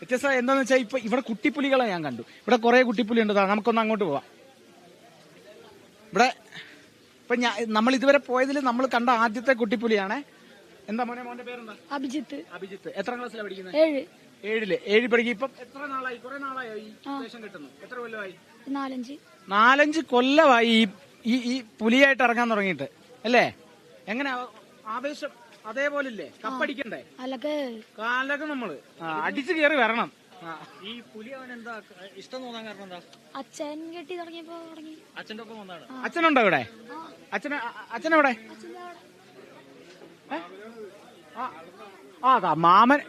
വ്യത്യസ്തത എന്താന്ന് വെച്ചാൽ ഇപ്പൊ ഇവിടെ കുട്ടിപ്പുലികളെ ഞാൻ കണ്ടു. ഇവിടെ കുറെ കുട്ടിപ്പുലി ഉണ്ട്. നമുക്കൊന്ന് അങ്ങോട്ട് പോവാം. ഇവിടെ ഇപ്പൊ നമ്മൾ ഇതുവരെ പോയതിൽ നമ്മൾ കണ്ട ആദ്യത്തെ കുട്ടിപ്പുലിയാണേ. എന്താ മോന്റെ പേരെന്താ? അഭിജിത്ത്. എത്ര ക്ലാസ്സിലാണ് പഠിക്കുന്നത്? 7 പഠിക്കും. ഇപ്പം എത്ര നാളായി? കുറെ നാളായോ ഈ വേഷം കിട്ടുന്നു? എത്ര കൊല്ലമായി? 4-5 കൊല്ലമായി ഈ പുലിയായിട്ട് ഇറങ്ങാൻ തുടങ്ങിയിട്ട് അല്ലേ? എങ്ങനെ ആവേശം അതേപോലെ ഇല്ലേ? കപ്പടിക്കണ്ടേ? കാലൊക്കെ നമ്മള് അടിച്ചു കയറി വരണം. ഈ പുലി അവൻ എന്താ ഇഷ്ടം തോന്നാൻ കാരണം എന്താ? അച്ഛൻ കെട്ടി തുടങ്ങിയപ്പോ തുടങ്ങി. അച്ഛന്റെ ഒപ്പം വന്നാണ്. അച്ഛനുണ്ടോ ഇവിടെ? അച്ഛനെവിടെ? മാമൻ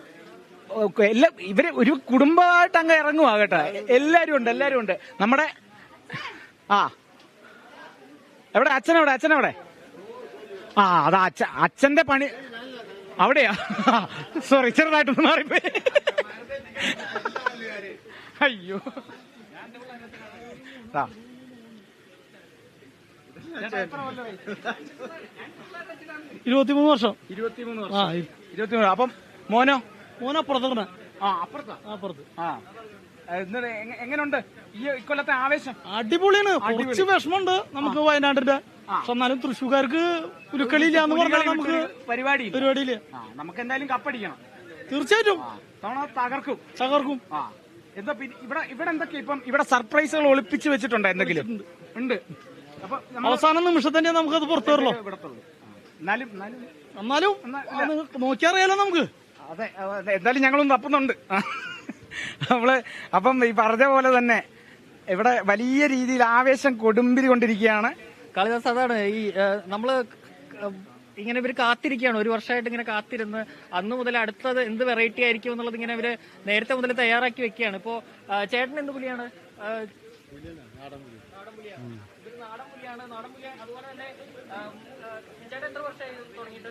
ഇവര് ഒരു കുടുംബമായിട്ട് അങ്ങ് ഇറങ്ങുവാ കേട്ടോ. എല്ലാരും ഉണ്ട്. നമ്മുടെ എവിടെ അച്ഛനെവിടെ? അതാ അച്ഛന്റെ പണി അവിടെയാ. സോറി, ചെറുതായിട്ടൊന്ന് മാറിപ്പോയി. അയ്യോ. 23 വർഷം. 23. അപ്പം മോനോ? അപ്പുറത്ത്. അപ്പുറത്ത്. എങ്ങനെയുണ്ട് ഈ ഇക്കൊല്ലത്തെ ആവേശം? അടിപൊളിയാണ്. കുറച്ച് വിഷമമുണ്ട് നമുക്ക് വയനാടിന്റെ. പക്ഷെ എന്നാലും തൃശ്ശൂർക്കാർക്ക് ഉരുക്കളിയില്ല എന്ന് പറഞ്ഞാൽ നമുക്ക് പരിപാടിയില്ല. നമുക്ക് എന്തായാലും കപ്പടിക്കണം. തീർച്ചയായിട്ടും തകർക്കും. എന്താ പിന്നെ ഇവിടെ എന്തൊക്കെ ഇപ്പം ഇവിടെ സർപ്രൈസുകൾ ഒളിപ്പിച്ച് വെച്ചിട്ടുണ്ടോ? എന്തെങ്കിലും ഉണ്ട്? അപ്പൊ അവസാന നിമിഷത്തന്നെ നമുക്കത് പുറത്തു വരല്ലോ. എന്നാലും നോക്കിയറിയാലോ നമുക്ക്. അതെ, എന്തായാലും ഞങ്ങളൊന്ന് തപ്പുന്നുണ്ട്. അപ്പം ഈ പറഞ്ഞ പോലെ തന്നെ ഇവിടെ വലിയ രീതിയിൽ ആവേശം കൊടുമ്പിരി കൊണ്ടിരിക്കുകയാണ്. കാളിദാസ്, അതാണ് ഈ നമ്മള് ഇങ്ങനെ ഇവര് കാത്തിരിക്കുകയാണ്. ഒരു വർഷമായിട്ട് ഇങ്ങനെ കാത്തിരുന്ന് അന്ന് മുതൽ അടുത്തത് എന്ത് വെറൈറ്റി ആയിരിക്കും എന്നുള്ളത് ഇങ്ങനെ ഇവര് നേരത്തെ മുതൽ തയ്യാറാക്കി വെക്കുകയാണ്. ഇപ്പോ ചേട്ടൻ എന്ത് പുലിയാണ്? നാടൻ പുലിയാണ്. അതുപോലെ തന്നെ ചേട്ടൻ എത്ര വർഷമായി തുടങ്ങിയിട്ട്?